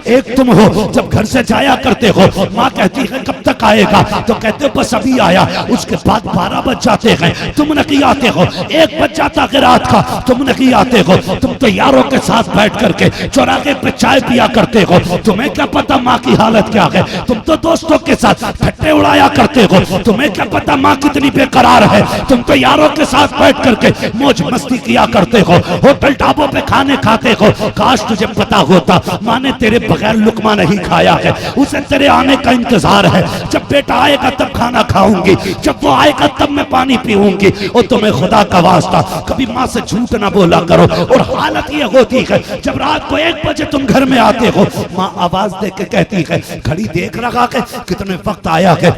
एक तुम हो, जब घर से जाया करते हो माँ कहती है कब तक आएगा, तो कहते हो बस अभी आया। उसके बाद 12 बज जाते हैं, तुम नहीं आते हो। 1 बज जाता है रात का, तुम नहीं आते हो। तुम तो यारों के साथ बैठ करके चौराहे पे चाय पिया करते हो, तुम्हें क्या पता माँ की हालत क्या है। तुम तो दोस्तों के साथ ठट्टे उड़ाया करते हो, तुम्हें क्या पता माँ कितनी बेकरार है। तुम तो यारों के साथ बैठ करके मौज मस्ती किया करते हो, होटल ढाबों पे खाने खाते हो। काश तुझे पता होता माँ ने तेरे बगैर लुकमा नहीं खाया है, उसे तेरे आने का इंतजार है। जब बेटा आएगा तब खाना खाऊंगी, जब वो आएगा तब मैं पानी पीऊंगी। और तुम्हें खुदा का वास्ता कभी माँ से झूठ ना बोला करो। और हालत ये होती है जब रात को 1 बजे तुम घर में आते हो, माँ आवाज दे के कहती है घड़ी देख रखा है कितने वक्त आया है,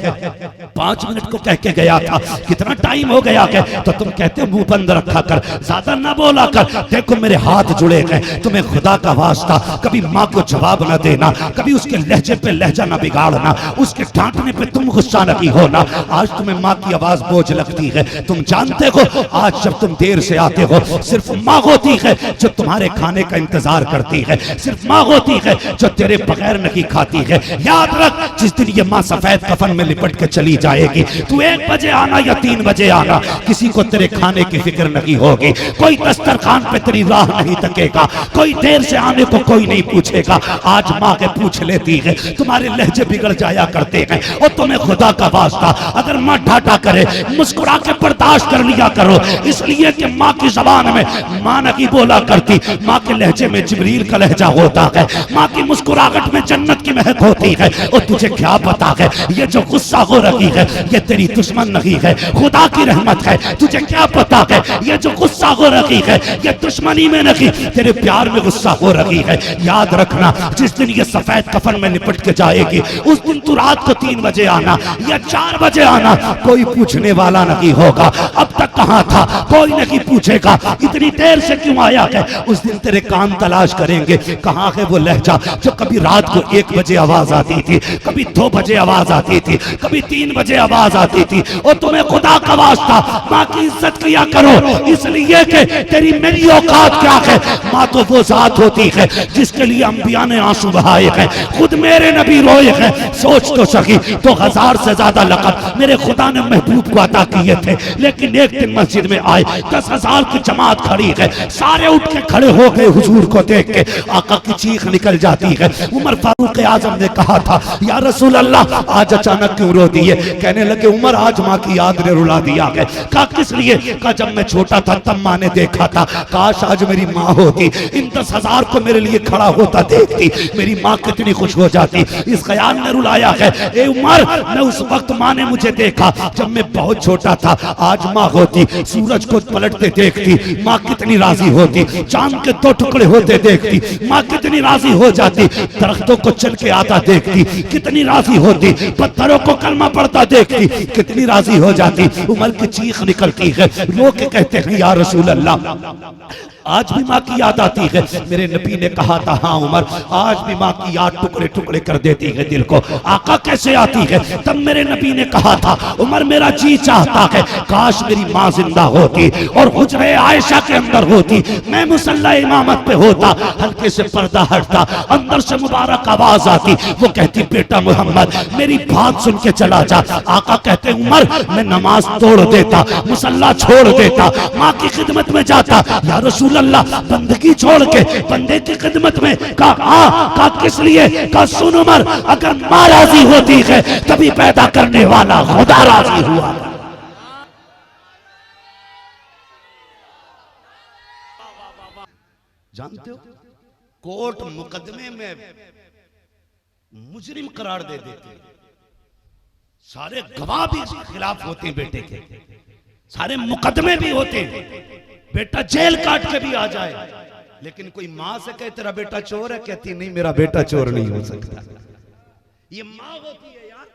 5 मिनट को कह के गया था, कितना टाइम हो गया है। तो तुम कहते हो मुंह बंद रखा कर, ज्यादा ना बोला कर, देखो मेरे हाथ जुड़े हैं। तुम्हें खुदा का वास्ता कभी माँ को जवाब ना देना, कभी उसके लहजे पे लहजा ना बिगाड़ना, उसके डांटने पे तुम गुस्सा नहीं होना। आज तुम्हें माँ की आवाज बोझ लगती है। तुम जानते हो आज जब तुम देर से आते हो, सिर्फ माँ होती है जो तुम्हारे खाने का इंतजार करती है, सिर्फ माँ होती है जो तेरे बगैर नहीं खाती है। याद रख, जिस दिन ये माँ सफेद कफन में लिपट के चली जाएगी, तू 1 बजे आना या 3 बजे आना, किसी को तेरे खाने की फिक्र नहीं होगी। कोई दस्तरखान पे तेरी राह नहीं तकेगा, कोई देर से आने को कोई नहीं पूछेगा। आज माँ के पूछ लेती है, तुम्हारे लहजे बिगड़ जाया करते हैं। और तुम्हें खुदा का वास्ता अगर माँ ढाटा करे, मुस्कुरा के बर्दाश्त कर लिया करो, इसलिए कि माँ की जबान में माँ नहीं बोला करती, माँ के लहजे में जिब्रील का लहजा होता है, माँ की मुस्कुराहट में जन्नत की महक होती है। और तुझे क्या पता है ये जो गुस्सा हो रही है ये तेरी दुश्मन नहीं है, खुदा की रहमत है। तुझे क्या पता है ये जो गुस्सा हो रही है ये दुश्मनी में नहीं, तेरे प्यार में गुस्सा हो रही है। याद रखना, जिस दिन ये सफेद कफन में लिपट के जाएगी, उस दिन तू रात को 3 बजे आना या 4 बजे आना, कोई पूछने वाला नहीं होगा अब तक कहाँ था, कोई नहीं पूछेगा इतनी देर से क्यों आया है। उस दिन तेरे कान तलाश करेंगे कहाँ है वो लहजा जो कभी रात को 1 बजे आवाज आती थी, कभी 2 बजे आवाज आती थी, कभी 3 बजे आवाज आती थी। और तुम्हें खुदा का वास्ता माँ की इज्जत किया करो, इसलिए कि तेरी मेरी औकात क्या है। माँ तो वो जात होती है जिसके लिए अंबिया ने आंसू बहाए हैं, खुद मेरे नबी रोए हैं। सोच तो सकी, तो 1000 से ज्यादा लक़ब मेरे खुदा ने महबूब को अता किए थे, लेकिन एक दिन मस्जिद में आए 10,000 की जमात खड़ी है, सारे उठ के खड़े हो गए हुजूर को देख के। आका की चीख निकल जाती है। उमर फारूक आजम ने कहा था या रसूल अल्लाह आज अचानक क्यों रो दिए। कहने लगे उमर आज माँ की याद ने रुला दिया है। कहा किस लिए। कहा जब मैं छोटा था तब माँ ने देखा था, काश आज मेरी माँ होती, इन 10,000 को मेरे लिए खड़ा होता देखती, मेरी माँ कितनी खुश हो जाती। इस ख्याल ने रुलाया है। ए उमर, मैं उस वक्त माँ ने मुझे देखा जब मैं बहुत छोटा था, आज माँ होती सूरज को पलटते देखती, माँ कितनी राजी होती, चांद के 2 टुकड़े होते देखती, माँ कितनी राजी हो जाती, दरख्तों को चल के आता देखती, कितनी राजी होती, पत्थरों को कलमा पढ़ता देखती, कितनी राजी हो जाती। उमर की चीख निकलती है, रो के कहते हैं या रसूल अल्लाह आज भी माँ की याद आती है। मेरे नबी ने कहा था हाँ उमर, आज भी माँ की याद टुकड़े टुकड़े कर देती है दिल को। आका कैसे आती है। तब मेरे नबी ने कहा था उमर मेरा जी चाहता है काश मेरी माँ जिंदा होती और हुजरे आयशा के अंदर होती, मैं मुसल्ला इमामत पे होता, हल्के से पर्दा हटता, अंदर से मुबारक आवाज आती, वो कहती बेटा मोहम्मद मेरी बात सुन के चला जा। आका कहते उमर मैं नमाज तोड़ देता, मुसल्ला छोड़ देता, माँ की खिदमत में जाता। या रसूल अल्लाह बंदगी छोड़ के बंदे की खिदमत में। कहा किस लिए। कहा सुन उमर अगर माँ राजी होती है तभी पैदा करने वाला खुदा राजी हुआ। जानते हो कोर्ट मुकदमे में मुजरिम करार दे देते, सारे गवाह भी खिलाफ होते हैं बेटे के, सारे मुकदमे भी होते हैं, बेटा जेल काट के भी आ जाए, लेकिन कोई माँ से कहे तेरा बेटा चोर है, कहती नहीं मेरा बेटा चोर नहीं हो सकता। ये माँ होती है यार,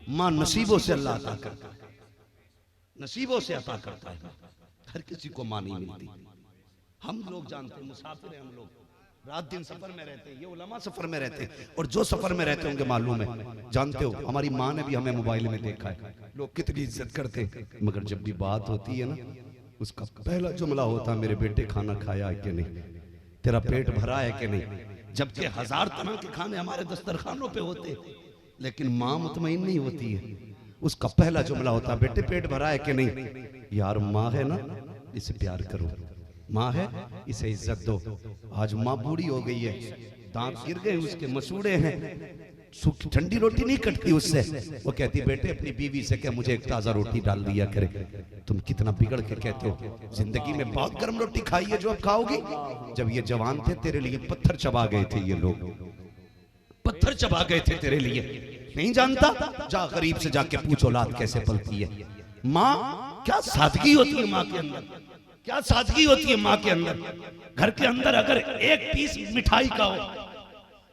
माँ नसीबों से अल्लाह अता करता है, नसीबों से अता करता है, हर किसी को माँ नहीं मिलती। हम लोग जानते हैं मुसाफिर हैं, हम लोग रात दिन सफर में रहते हैं, ये उलमा सफर में रहते हैं, और जो सफर में रहते होंगे मालूम है। जानते हो हमारी माँ ने भी हमें मोबाइल में देखा है, लोग कितनी इज्जत करते हैं, मगर जब भी बात होती है ना उसका पहला जुमला होता है मेरे बेटे खाना खाया है कि नहीं, तेरा पेट भरा है कि नहीं, जबकि 1000 तरह के खाने हमारे दस्तरखानों पे होते, लेकिन माँ मुतमईन नहीं होती है। उसका पहला जुमला होता, बेटे पेट भरा है कि नहीं? यार माँ है ना, इसे प्यार करो, माँ है इसे इज्जत दो। आज माँ बूढ़ी हो गई है, दांत गिर गए उसके, मसूड़े हैं, सूखी ठंडी रोटी नहीं कटती उससे। वो कहती बेटे अपनी बीवी से क्या मुझे एक ताजा रोटी डाल दिया करे। तुम कितना बिगड़ के कहते हो, जिंदगी में बहुत गर्म रोटी खाई है जो अब खाओगी। जब ये जवान थे तेरे लिए पत्थर चबा गए थे, ये लोग पत्थर चबा गए थे तेरे लिए। नहीं जानता, जा गरीब से जाके पूछो औलाद कैसे पलती है। माँ क्या सादगी होती है माँ के अंदर, क्या सादगी होती है माँ के अंदर। घर के अंदर अगर एक पीस मिठाई का हो,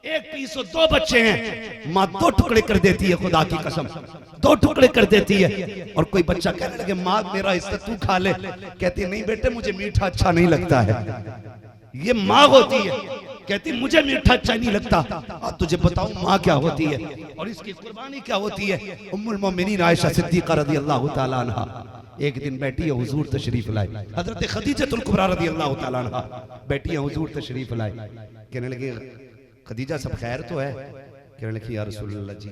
एक पीस हो, 2 बच्चे हैं, माँ 2 टुकड़े कर देती है, खुदा की कसम 2 टुकड़े कर देती है। और कोई बच्चा कहने लगे माँ मेरा हिस्सा तू खा ले, कहती नहीं बेटे मुझे मीठा अच्छा नहीं लगता है। ये माँ होती है, कहती मुझे मीठा अच्छा नहीं लगता। अब तुझे बताऊं माँ क्या होती है और इसकी कुर्बानी क्या होती है। उम्मुल मोमिनीन आयशा सिद्दीक़ा रज़ियल्लाहु ताला अन्हा एक दिन बैठी है, हुजूर तशरीफ लाए। हजरत खदीजतुल कुबरा रज़ियल्लाहु ताला अन्हा बैठी है, हुजूर तशरीफ लाए। कहने लगे खदीजा सब खैर तो है? कहने लगी या रसूलल्लाह जी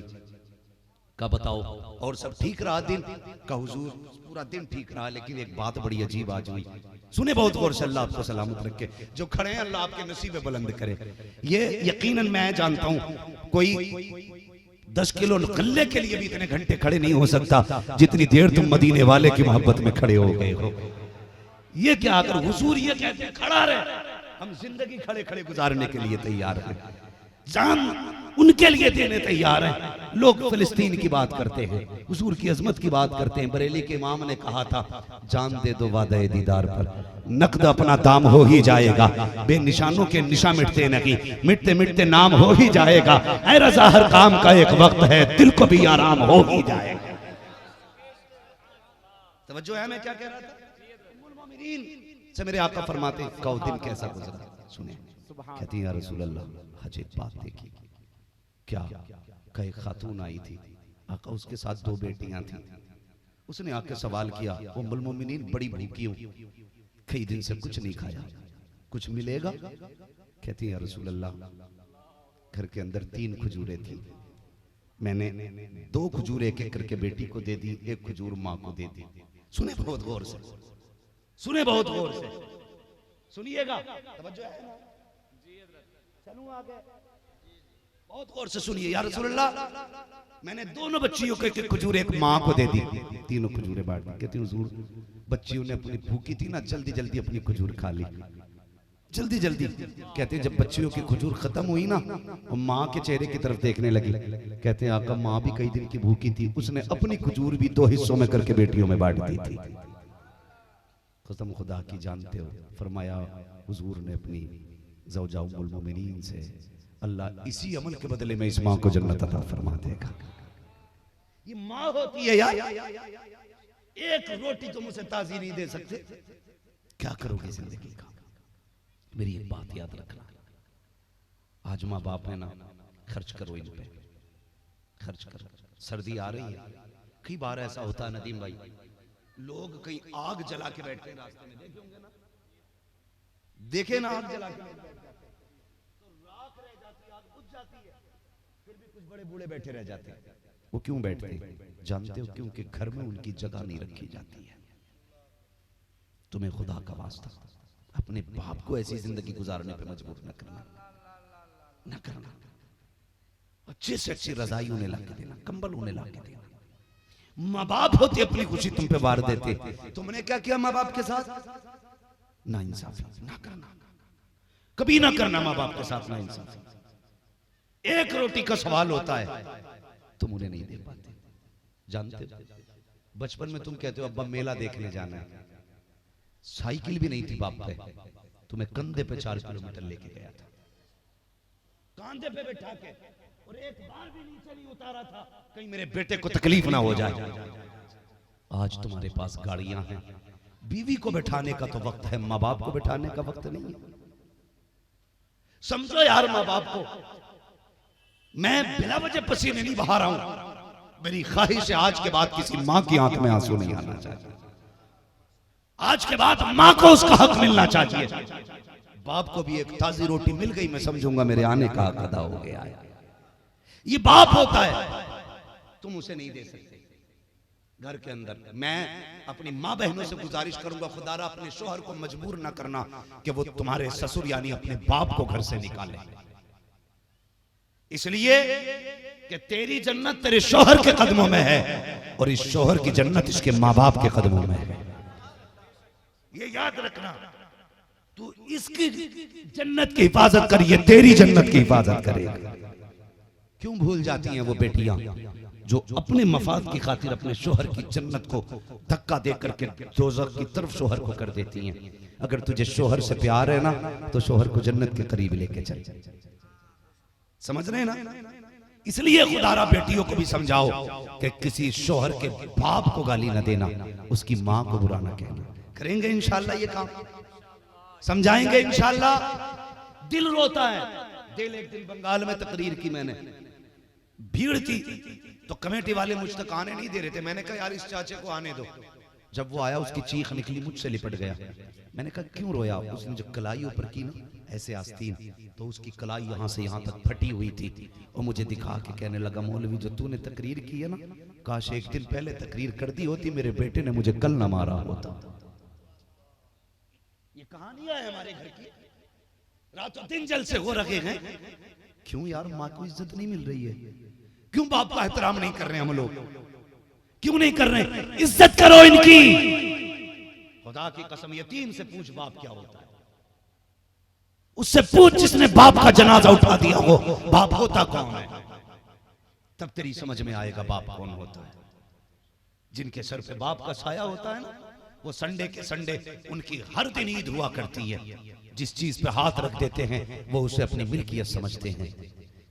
का बताओ और सब ठीक रहा दिन का? हुजूर पूरा दिन ठीक रहा, लेकिन एक बात बड़ी अजीब आज हुई। सुने बहुत गौर से, अल्लाह आपको सलामत रखे, जो खड़े हैं अल्लाह आपके नसीब बुलंद करे। ये यकीनन मैं जानता हूँ कोई 10 किलो गल्ले के लिए भी इतने घंटे खड़े नहीं हो सकता जितनी देर तुम मदीने वाले की मोहब्बत में खड़े हो गए हो। ये क्या अगर हुजूर ये कहते हैं खड़ा रहे, हम जिंदगी खड़े खड़े गुजारने के लिए तैयार हैं, जान उनके लिए देने तैयार हैं। लोग फिलिस्तीन की बात करते हैं, हुजूर की अजमत की बात करते हैं। बरेली के इमाम ने कहा था जान दे दो वादे दीदार पर, नकद अपना दाम हो ही जाएगा। बेनिशानों के निशा मिटते नहीं, मिटते मिटते नाम हो ही जाएगा। ऐ रज़ा हर काम का एक वक्त है, दिल को भी आराम हो ही जाएगा। तवज्जो है मैं क्या कह रहा था? से मेरे आका फरमाते कहो दिन कैसा गुजरा। सुने कहती है या रसूल अल्लाह हज एक बात देखी, क्या कई खातून आई थी, आका उसके साथ 2 बेटियां थी। उसने आके सवाल किया उम्मुल मोमिनीन बड़ी भूखी हूं, कई दिन से कुछ नहीं खाया, कुछ मिलेगा? कहती है या रसूल अल्लाह घर के अंदर 3 खजूरें थी, मैंने 2 खजूर एक एक करके बेटी को दे दी, 1 खजूर माँ को दे दी। सुने बहुत गौर से, सुने बहुत गौर से, सुनिएगा, तवज्जो है ना? चलूं आगे, बहुत गौर से सुनिए। या रसूल अल्लाह मैंने दोनों बच्चियों को एक खजूर एक माँ को दे दी, 3 खजूरें बांट दी। कहती हुजूर बच्चियों ने अपनी भूखी थी ना, जल्दी जल्दी अपनी खजूर खा ली, जल्दी जल्दी। कहते हैं जब बच्चियों की खजूर खत्म हुई ना, और माँ के चेहरे की तरफ देखने लगी। कहते हैं आका माँ भी कई दिन की भूखी थी, उसने अपनी खजूर भी 2 हिस्सों में करके बेटियों में बांट दी थी। कसम खुदा की जानते हो, फरमाया हुजूर ने अपनी ज़ौजा उम्मुल मोमिनीन से अल्लाह इसी अमल के बदले में इस माँ को जन्नत अता फरमा देगा। ये माँ होती है यार, एक रोटी तुम उसे ताज़ी नहीं दे सकते, क्या करोगे जिंदगी का? मेरी एक बात याद रखना, आज माँ बाप है ना, खर्च करो इन पे, खर्च करो। सर्दी आ रही है, कई बार ऐसा होता है नदीम भाई, लोग कहीं आग जला के बैठते हैं रास्ते में, देखे होंगे ना, देखे ना आग जला के तो राख रह जाती है, आग बुझ जाती है, फिर भी कुछ बड़े बूढ़े बैठे रह जाते हैं। वो क्यों बैठते हैं जानते हो? क्योंकि घर में उनकी जगह नहीं रखी जाती है। तुम्हें खुदा का वास्ता अपने बाप को ऐसी जिंदगी गुजारने पे मजबूर न करना, न करना। अच्छे से अच्छी रजाई उन्हें ला के देना, कंबल उन्हें ला के देना। माँ बाप होते अपनी खुशी तुम पे वार देते, तुमने क्या किया माँ बाप के साथ? ना इंसाफी ना करना, कभी ना करना माँ बाप के साथ ना इंसाफी। 1 रोटी का सवाल होता है, तुम उन्हें नहीं दे पाते। जानते हो बचपन में तुम कहते हो अब्बा मेला देखने जाना है, साइकिल भी नहीं थी बाप पे, तुम्हें कंधे पे 4 किलोमीटर लेके गया था, कंधे पे बैठा के, और एक बार भी नीचे नहीं उतारा था कहीं मेरे बेटे को तकलीफ ना हो जाए। आज तुम्हारे पास गाड़ियां हैं, बीवी को बैठाने का तो वक्त है, माँ बाप को बैठाने का वक्त नहीं है। समझो यार माँ बाप को। मैं बिला वजह पसीने नहीं बहा रहा हूं, मेरी ख्वाहिश है आज के बाद किसी माँ की आंख में आंसू नहीं आना चाहिए। आज के बाद माँ को उसका हक मिलना चाहिए। बाप को भी एक ताजी रोटी मिल गई, मैं समझूंगा मेरे आने का हक अदा हो गया है। ये बाप होता है, तुम उसे नहीं दे सकते घर के अंदर। मैं अपनी माँ बहनों से गुजारिश करूंगा, खुदारा अपने शोहर को मजबूर ना करना कि वो तुम्हारे ससुर यानी अपने बाप को घर से निकाले, इसलिए कि तेरी जन्नत तेरे शोहर के कदमों में है और इस शोहर की जन्नत इसके माँ बाप के कदमों में है। ये याद रखना, तू इसकी जन्नत की हिफाजत कर, ये तेरी जन्नत की हिफाजत करेगा। क्यों भूल जाती हैं वो बेटियां जो अपने मफाद की खातिर अपने शोहर की जन्नत को धक्का दे करके दोज़ख की तरफ शोहर को कर देती हैं। अगर तुझे शोहर से प्यार है ना तो शोहर को जन्नत के करीब लेके चल। समझ रहे ना? इसलिए खुदारा बेटियों को भी समझाओ कि किसी शोहर के बाप को गाली ना देना, उसकी माँ को बुरा ना कहना। करेंगे इंशाल्लाह ये काम, समझाएंगे इंशाल्लाह। दिल रोता है। दिल एक दिन बंगाल में तकरीर की मैंने, भीड़ थी तो कमेटी वाले मुझ तक आने नहीं दे रहे थे। मैंने कहा यार इस चाचे को आने दो। जब वो आया उसकी चीख निकली, मुझसे लिपट गया। मैंने कहा क्यों रोया? उसने जो कलाई ऊपर की ना ऐसे आस्तीन, तो उसकी कलाई यहाँ से यहाँ तक फटी हुई थी और मुझे दिखा के कहने लगा मौलवी जो तूने तकरीर की है ना, काश एक दिन पहले तकरीर कर दी होती, मेरे बेटे ने मुझे कल न मारा होता। ये कहानियां है हमारे घर की, रातों दिन जलसे हो रखे हैं। क्यों यार माँ को इज्जत नहीं मिल रही है? क्यों बाप का एहतराम नहीं कर रहे हम लोग? क्यों नहीं कर रहे? इज्जत करो इनकी। खुदा की कसम यतीम से पूछ बाप क्या होता है, उससे पूछ जिसने बाप का जनाजा उठा दिया हो बाप होता कौन है, तब तेरी समझ में आएगा बाप कौन होता है। जिनके सर पे बाप का साया होता है ना, वो संडे के संडे उनकी हर दिन ईद हुआ करती है। जिस चीज पे हाथ रख देते हैं वो उसे अपनी मिल्कियत समझते हैं।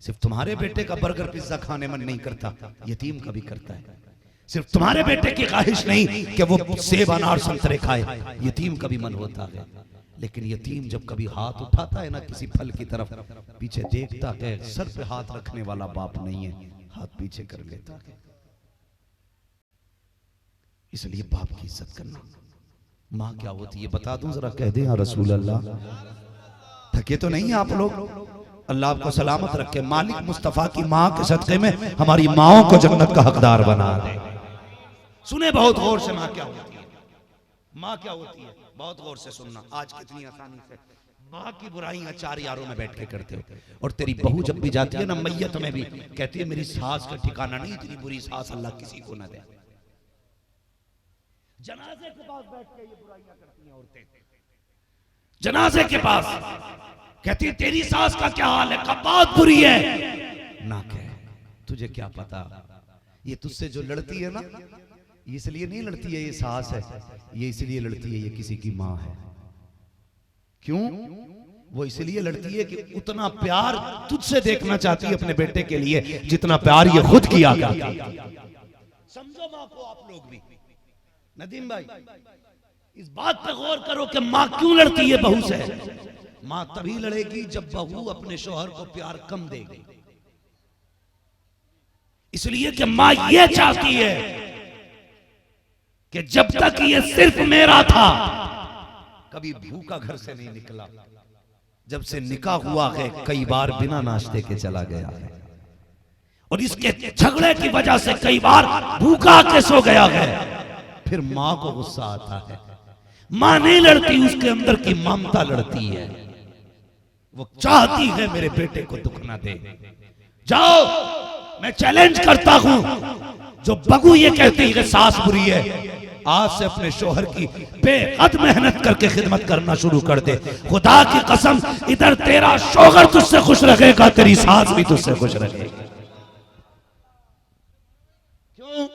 सिर्फ तुम्हारे बेटे का बर्गर पिज्जा खाने मन नहीं करता, यतीम का भी करता है। सिर्फ तुम्हारे बेटे की ख्वाहिश नहीं कि वो सेब अनार संतरे खाए, यतीम का भी मन होता है। लेकिन यतीम जब कभी हाथ उठाता है ना किसी फल की तरफ, पीछे देखता है, सर पे हाथ रखने वाला बाप नहीं है, हाथ पीछे कर लेता है। इसलिए बाप की इज्जत करना। माँ क्या होती है बता दूं जरा, कह दे या रसूल अल्लाह। थके तो नहीं आप लोग? अल्लाह आपको सलामत रखे। मालिक मुस्तफा की माँ के सदक़े में हमारी माओं को जन्नत का हकदार बना दे। सुने बहुत गौर से माँ क्या होती है, माँ क्या होती है, बहुत गौर से सुनना। आज कितनी आसानी से माँ की बुराइयां चार यारों में बैठ के करते हो, और तेरी बहू जब भी जाती है ना मैयत में भी कहती है मेरी सास का ठिकाना नहीं, इतनी बुरी सास अल्लाह किसी को ना दे। जनाजे के पास बैठ के ये बुराइयां करती हैं औरतें। जनाजे के पास कहती है तेरी सास का क्या हाल है, कब बात बुरी है ना कह, तुझे क्या पता। ये तुझसे जो लड़ती है ना, ये इसलिए नहीं लड़ती है ये सास है, ये इसलिए लड़ती है ये किसी की माँ है। क्यों? वो इसलिए लड़ती है कि उतना प्यार तुझसे देखना चाहती है अपने बेटे के लिए जितना प्यार ये खुद किया करती है। समझो माँ को आप लोग भी। नदीम भाई इस बात पे गौर करो कि माँ क्यों लड़ती है बहू से। माँ तभी लड़ेगी जब बहू अपने शौहर को प्यार कम देगी। इसलिए कि माँ ये चाहती है कि जब तक ये सिर्फ मेरा था कभी भूखा घर से नहीं निकला, जब से निकाह हुआ है कई बार बिना नाश्ते के चला गया है, और इसके झगड़े की वजह से कई बार भूखा के सो गया है। फिर माँ को गुस्सा आता है। माँ नहीं लड़ती, उसके अंदर की ममता लड़ती है। वो चाहती है मेरे बेटे को दुख ना दे। जाओ मैं चैलेंज करता हूं, जो बगू ये कहती है कि सास बुरी है, आज से अपने शोहर की बेहद मेहनत करके खिदमत करना शुरू कर दे। खुदा की कसम इधर तेरा शोहर तुझसे खुश रहेगा, तेरी सास भी तुझसे खुश रहेगी। क्यों?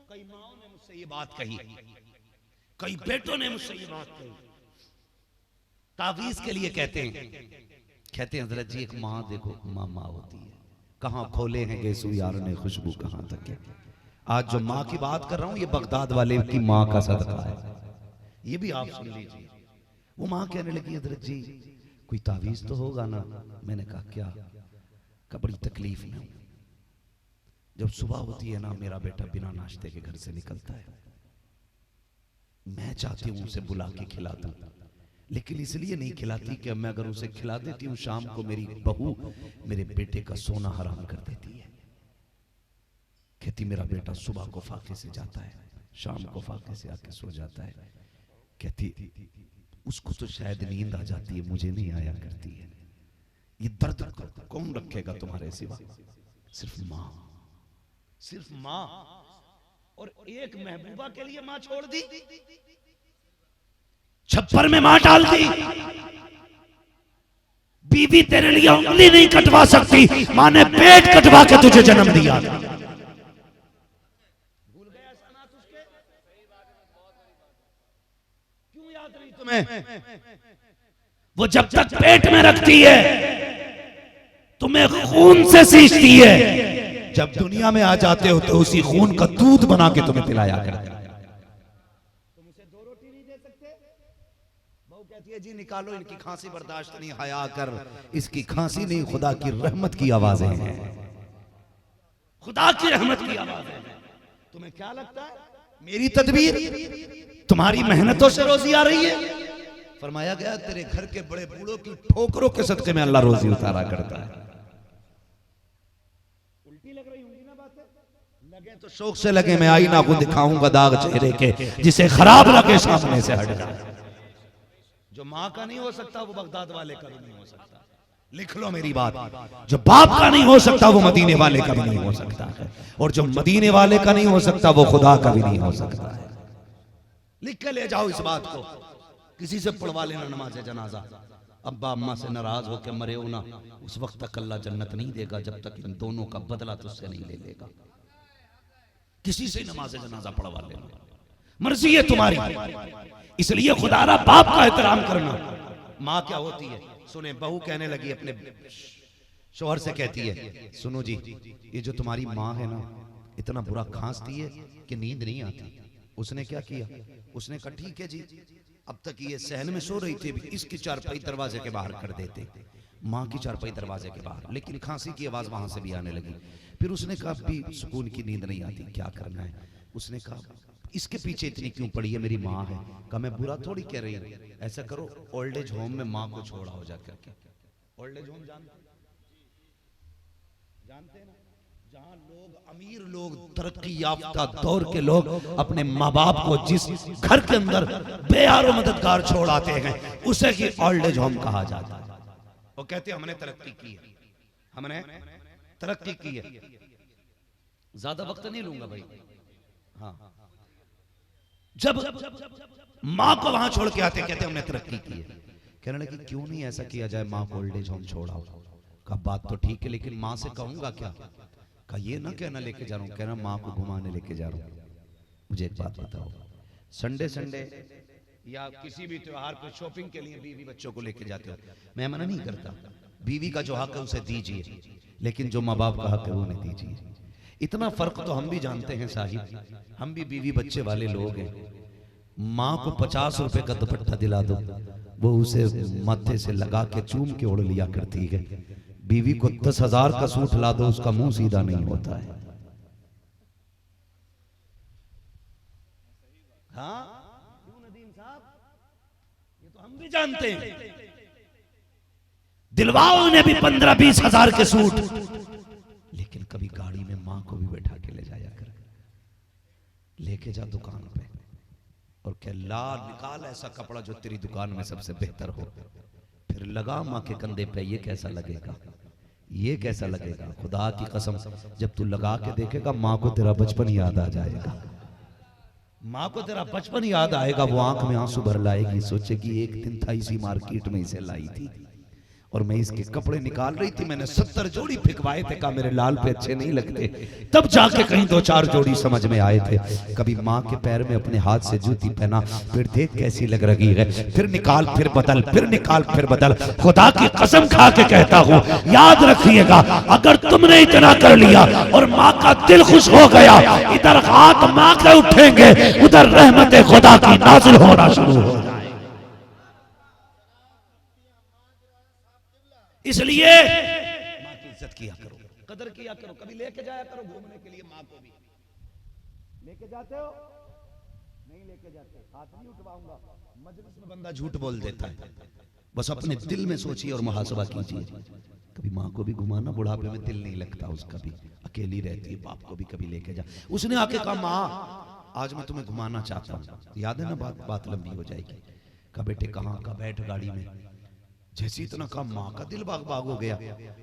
कई माओं ने मुझसे ये बात कही, कई बेटों ने मुझसे ये बात कही। तावीज के लिए कहते हैं हजरत जी एक माँ देखो, माँ होती है, कहाँ खोले हैं गेसू यार ने खुशबू कहाँ तक है। आज जो माँ की बात कर रहा हूं ये बगदाद वाले की माँ का सदका है, ये भी आप सुन लीजिए। वो माँ कहने लगी हजरत जी कोई तावीज तो होगा ना। मैंने कहा क्या? का बड़ी तकलीफ में हूं। जब सुबह होती है ना मेरा बेटा बिना नाश्ते के घर से निकलता है, मैं चाहती हूं उसे बुला के खिला दूं, लेकिन इसलिए नहीं खिलाती कि मैं अगर उसे खिला देती हूं शाम को मेरी बहू मेरे बेटे का सोना हराम कर देती है। कहती मेरा बेटा सुबह को फाके से जाता है, शाम को फाके से आके सो जाता है। कहती उसको तो शायद नींद आ जाती है, मुझे नहीं आया करती है। ये दर्द कौन रखेगा तुम्हारे सिवा? सिर्फ माँ, सिर्फ माँ। और एक महबूबा के लिए माँ छोड़ दी, छप्पर में माँ डाल दी। बीवी तेरे लिए उंगली नहीं कटवा सकती, माँ ने पेट कटवा के तुझे जन्म दिया। भूल गया सनात उसके? क्यों याद नहीं तुम्हें? वो जब तक पेट में रखती है तुम्हें खून से सींचती है, जब दुनिया में आ जाते हो तो उसी खून का दूध बना के तुम्हें पिलाया करती है। तुम उसे 2 रोटी नहीं दे सकते? बहू कहती है जी निकालो, इनकी खांसी बर्दाश्त नहीं, हया कर। इसकी खांसी नहीं, खुदा की रहमत की आवाजें हैं, खुदा की रहमत की आवाजें हैं। तुम्हें क्या लगता है मेरी तदबीर तुम्हारी मेहनतों से रोजी आ रही है? फरमाया गया तेरे घर के बड़े बूढ़ों की ठोकरों के सदके में अल्लाह रोजी उतारा करता है। उल्टी लग रही होंगी ना बातें? लगे तो शौक से लगे, मैं आईना को दिखाऊंगा दाग चेहरे के, जिसे खराब लगे सामने से हट जाए। जो माँ का नहीं हो सकता वो बगदाद वाले का भी नहीं हो सकता। लिख लो मेरी बात, जो बाप का नहीं हो सकता वो मदीने वाले का भी नहीं हो सकता है, और जो मदीने वाले का नहीं हो सकता वो खुदा का भी नहीं हो सकता है। लिख के ले जाओ इस बात को, किसी से पढ़वा लेना नमाज जनाजा। अब्बा अम्मा से नाराज होकर मरे हो ना, उस वक्त तक अल्लाह जन्नत नहीं देगा जब तक इन दोनों का बदला तुझसे नहीं ले लेगा। किसी से नमाज जनाजा पढ़वा लेना, मर्जी है तुम्हारी। इसलिए खुदारा बाप का एहतराम करना। माँ क्या होती है सुने, बहू कहने लगी अपने शौहर से, कहती है सुनो जी, ये जो तुम्हारी माँ है ना इतना बुरा खांसती है कि नींद नहीं आती। उसने क्या किया, उसने कहा ठीक है जी, अब तक ये सहन में सो रही थी, इसकी चारपाई दरवाजे के बाहर कर देते, माँ की चारपाई दरवाजे के बाहर, लेकिन खांसी की आवाज वहां से भी आने लगी। फिर उसने कहा भी सुकून की नींद नहीं आती, क्या करना है? उसने कहा इसके पीछे इतनी क्यों पड़ी है, मेरी माँ है। कहा मैं बुरा थोड़ी कह रही हूँ, ऐसा करो ओल्ड एज होम में माँ को छोड़ा हो जा करके। ओल्ड एज होम जानते हैं ना, जहां लोग अमीर लोग तरक्की याफ्ता दौर के लोग अपने माँ बाप को जिस घर के अंदर बेयारो मददगार छोड़ आते हैं उसे की ओल्ड एज होम कहा जाता है। वो कहते हैं हमने तरक्की की है, हमने तरक्की की है। ज्यादा वक्त नहीं लूंगा भाई। हाँ, जब माँ को वहां छोड़ के आते कहते हमने तरक्की की है। कहने लगी क्यों नहीं ऐसा किया जाए, माँ को ओल्ड एज होम छोड़ा। का बात तो ठीक है, लेकिन माँ से कहूंगा क्या? का ये ना कहना लेके जा रहा हूँ, कहना माँ को घुमाने लेके जा रहा हूँ। मुझे एक बात बताओ, संडे संडे या किसी भी त्योहार पे शॉपिंग के लिए बीवी बच्चों को लेके जाते हो, मैं मना नहीं करता, बीवी का जो हक है उसे दीजिए, लेकिन जो माँ बाप का हक है वो नहीं दीजिए। इतना फर्क तो हम भी जानते हैं साहिब, हम भी बीवी बच्चे वाले लोग हैं। माँ को 50 रुपए का दुपट्टा दिला दो, वो उसे माथे से लगा के चूम के ओढ़ लिया करती है। बीवी को 10,000 का सूट ला दो, उसका मुंह सीधा नहीं होता है। हाँ नदीम साहब, ये तो हम भी जानते हैं। दिलवाओ ने भी 15-20 हजार के सूट, लेकिन कभी गाड़ी में माँ को भी बैठा के ले जाया कर, लेके जा दुकान पे और कह ला निकाल ऐसा कपड़ा जो तेरी दुकान में सबसे बेहतर हो, फिर लगा माँ के कंधे पे। ये कैसा लगेगा, ये कैसा लगेगा? खुदा की कसम, जब तू लगा के देखेगा माँ को तेरा बचपन याद आ जाएगा। माँ को तेरा बचपन याद आएगा, वो आंख में आंसू भर लाएगी, सोचेगी एक दिन था इसी मार्केट में इसे लाई थी और मैं इसके कपड़े निकाल रही थी, मैंने 70 जोड़ी फिकवाए थे, कहा मेरे लाल पे अच्छे नहीं लगते, तब जाके कहीं 2-4 जोड़ी समझ में आए थे। कभी माँ के पैर में अपने हाथ से जूती पहना, फिर देख कैसी लग रही है, फिर निकाल फिर बदल, फिर निकाल फिर बदल। खुदा की कसम खा के कहता हूँ, याद रखिएगा, अगर तुमने इतना कर लिया और माँ का दिल खुश हो गया, इधर हाथ माँ के उठेंगे, उधर रहमत खुदा की नाजिल होना शुरू हो। इसलिए माँ की इज्जत किया करो, कदर किया करो, कभी लेके जाया करो घूमने के लिए, माँ को भी लेके जाते हो नहीं लेके जाते, हाथ नहीं उठवाऊंगा। मजलिस में बंदा झूठ बोल देता है। बस अपने दिल में सोचिए और मुहासबा कीजिए। कभी माँ को भी घुमाना, बुढ़ापे में दिल नहीं लगता उसका भी, अकेली रहती है, बाप को भी कभी लेके जा। उसने आके कहा माँ आज मैं तुम्हें घुमाना चाहता हूँ, याद है ना, बात लंबी हो जाएगी। कहा बेटे कहाँ का, बैठ गाड़ी में। जैसे इतना कहा माँ का दिल बाग बाग हो गया।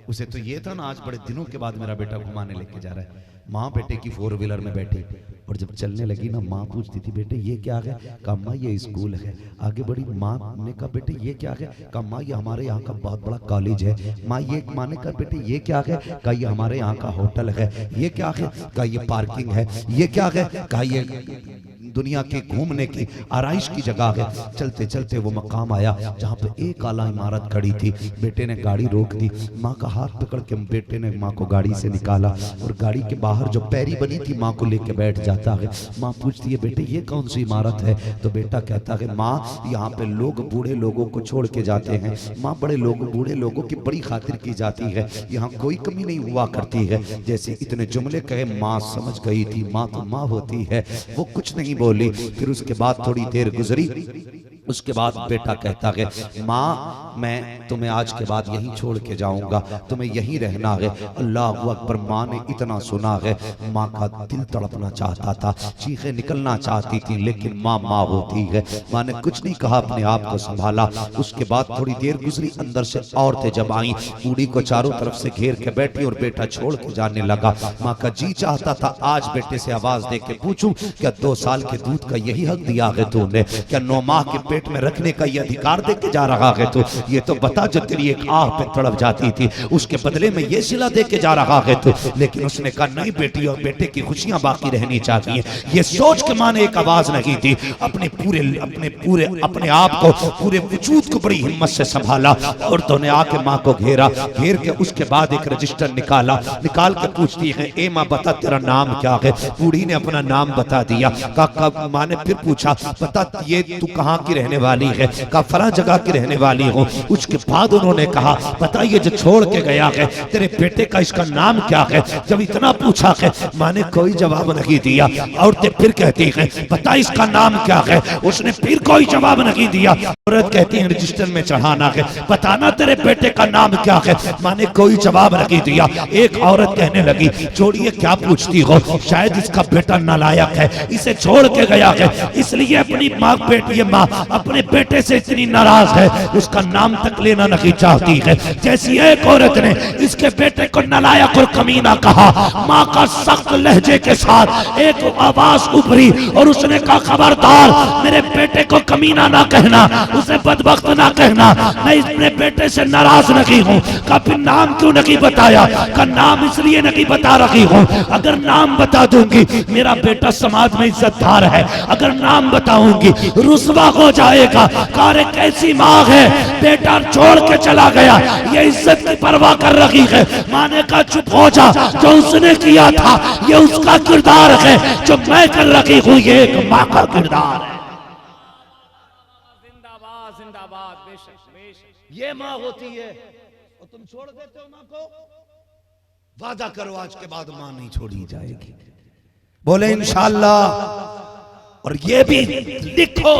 उसे तो ये था ना आज बड़े दिनों के बाद मेरा बेटा घुमाने लेके जा रहा है। माँ बेटे की 4 व्हीलर में बैठी और जब चलने लगी ना, माँ पूछती थी बेटे ये क्या है? कहा माँ ये स्कूल है। आगे बढ़ी, माँ ने कहा बेटे ये क्या है? कहा माँ ये हमारे यहाँ का बहुत बड़ा कॉलेज है। माँ ने कहा बेटे ये क्या है? कहा ये हमारे यहाँ का होटल है। ये क्या है? कहा ये पार्किंग है। ये क्या है? कहा ये दुनिया के घूमने की आराइश की जगह है। चलते चलते वो मकाम आया जहाँ पे एक आला इमारत खड़ी थी। बेटे ने गाड़ी रोक दी, माँ का हाथ पकड़ के बेटे ने माँ को गाड़ी से निकाला और गाड़ी के बाहर जो पैरी बनी थी माँ को लेके बैठ जाता है। माँ पूछती है बेटे ये कौन सी इमारत है? तो बेटा कहता है माँ यहाँ पे लोग बूढ़े लोगों को छोड़ के जाते हैं। माँ बड़े लोग बूढ़े लोगों की बड़ी खातिर की जाती है, यहाँ कोई कमी नहीं हुआ करती है। जैसे इतने जुमले कहे माँ समझ गई थी, माँ तो माँ होती है, वो कुछ नहीं बोली। फिर उसके बाद थोड़ी देर गुजरी, उसके बाद बेटा कहता है माँ मैं तुम्हें आज के बाद यहीं छोड़ के जाऊंगा, तुम्हें यहीं रहना है। अल्लाह अकबर। माँ ने इतना सुना है, माँ का दिल तड़पना चाहता था, चीखें निकलना चाहती थी, लेकिन माँ माँ होती है। माँ ने कुछ नहीं कहा, अपने आप को संभाला। उसके बाद थोड़ी देर गुजरी, अंदर से औरतें जब आई, बूढ़ी को चारों तरफ से घेर के बैठी और बेटा छोड़ के जाने लगा। माँ का जी चाहता था आज बेटे से आवाज दे के पूछूं, क्या 2 साल के दूध का यही हक दिया है तूने? क्या 9 माह के पेट में रखने का ये अधिकार दे के जा रहा है तू? ये तो बता जो तेरी एक आह पे तड़प जाती थी, उसके बदले में ये सिला दे के जा रहा है तू। लेकिन उसने कहा नहीं, बेटी और बेटे की खुशियां बाकी रहनी चाहिए। ये सोच के माँ ने एक आवाज नहीं दी, अपने आप को, पूरे वजूद को बड़ी हिम्मत से संभाला। औरतों ने आके माँ को घेरा, घेर के उसके बाद एक रजिस्टर निकाल के पूछती है ए माँ बता तेरा नाम क्या है? बूढ़ी ने अपना नाम बता दिया। कहा माँ ने फिर पूछा बता ये तू कहाँ की रहने वाली है? कहा फला जगह की रहने वाली हूँ। उसके बाद उन्होंने कहा बता ये जो छोड़ के गया है तेरे बेटे का इसका नाम क्या है? जब इतना पूछा है माँ ने कोई जवाब नहीं दिया। औरतें फिर कहती हैं बता इसका नाम क्या है? उसने फिर कोई जवाब नहीं दिया। औरत कहती है रजिस्टर में चढ़ाना है, बताना तेरे बेटे का नाम क्या है? माँ ने कोई जवाब नहीं दिया। एक औरत कहने लगी छोड़िए क्या पूछती हो, शायद इसका बेटा नालायक है, इसे छोड़ के गया है, इसलिए अपनी माँ अपने बेटे से इतनी नाराज है, उसका नाम तक लेना नहीं चाहती है। जैसी एक औरत ने इसके बेटे को नालायक और कमीना कहा, माँ का सख्त लहजे के साथ एक आवाज उभरी और उसने कहा खबरदार मेरे बेटे को कमीना ना कहना, उसे बदबख्त ना कहना, मैं अपने बेटे से नाराज नहीं हूँ। का फिर नाम क्यों नहीं बताया? का नाम इसलिए नहीं बता रही हूँ, अगर नाम बता दूंगी मेरा बेटा समाज में इज्जतदार है, अगर नाम बताऊंगी रुसवा हो जाएगा। कार कैसी माँ है, बेटा छोड़ के चला गया, ये इज्जत की परवाह कर रही है। माँ ने कहा चुप हो जा, जो उसने किया था ये उसका किरदार है, जो मैं कर रही हूँ ये एक माँ का किरदार है। जिंदाबाद जिंदाबाद, बेशक बेशक। ये माँ होती है और तुम छोड़ देते हो माँ को। वादा करो आज के बाद माँ नहीं छोड़ी जाएगी, बोले इंशाअल्लाह। और ये भी लिखो,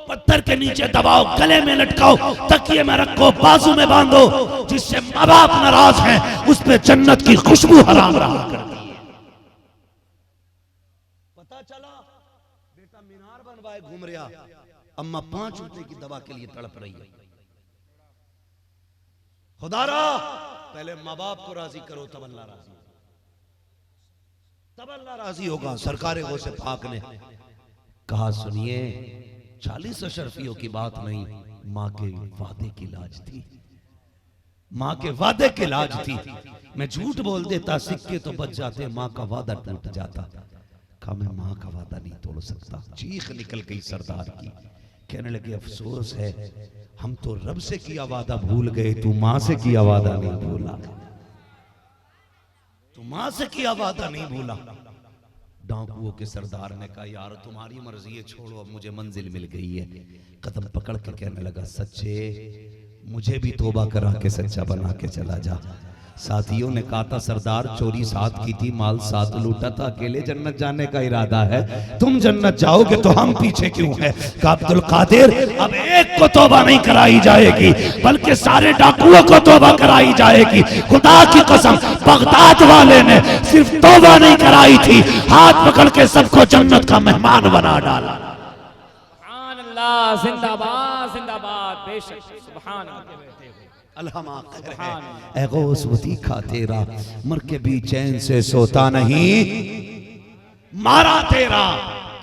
पत्थर के नीचे दबाओ, गले में लटकाओ, तकिए में रखो, बाजू में बांधो, जिससे माँ बाप नाराज हैं उस पे जन्नत की खुशबू हराम रहा करती है। पता चला बेटा मीनार बनवाए घूम रहा, अम्मा 5 रुपए की दवा के लिए तड़प रही है। खुदारा पहले माँ बाप को राजी करो तब अल्लाह राजी, तब अल्लाह राजी होगा। सरकारे गौ से पाक ने कहा सुनिए 40 अशरफियों की बात नहीं, माँ के वादे की लाज थी, माँ के वादे की लाज थी। मैं झूठ बोल देता सिक्के तो बच जाते, माँ का वादा टूट जाता। कहा मैं माँ का वादा नहीं तोड़ सकता। चीख निकल गई सरदार की, कहने लगे अफसोस है हम तो रब से किया वादा भूल गए, तू माँ से किया वादा नहीं भूला, तू माँ से किया वादा नहीं भूला। डाकुओं के सरदार ने कहा यार तुम्हारी मर्जी है, छोड़ो अब मुझे मंजिल मिल गई है। कदम पकड़ के कहने लगा सच्चे मुझे भी तौबा करा के सच्चा बना के चला जा। साथियों ने कहा था सरदार चोरी साथ की थी, माल साथ लूटा था, अकेले जन्नत जाने का इरादा है, तुम जन्नत जाओगे तो हम पीछे क्यों हैं? कहा अब्दुल कादिर अब एक को तौबा नहीं कराई जाएगी बल्कि सारे डाकुओं को तौबा कराई जाएगी। खुदा की कसम बगदाद वाले ने सिर्फ तौबा नहीं कराई थी, हाथ पकड़ के सबको जन्नत का मेहमान बना डाला। सुभान अल्लाह, जिंदाबाद जिंदाबाद, बेशक सुभान अल्लाह। तीखा तेरा मर के भी चैन से सोता नहीं, मारा तेरा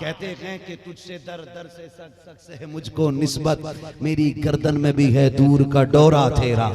कहते हैं कि तुझसे दर दर से सक सक से है मुझको निस्बत, मेरी गर्दन में भी है दूर का डोरा तेरा।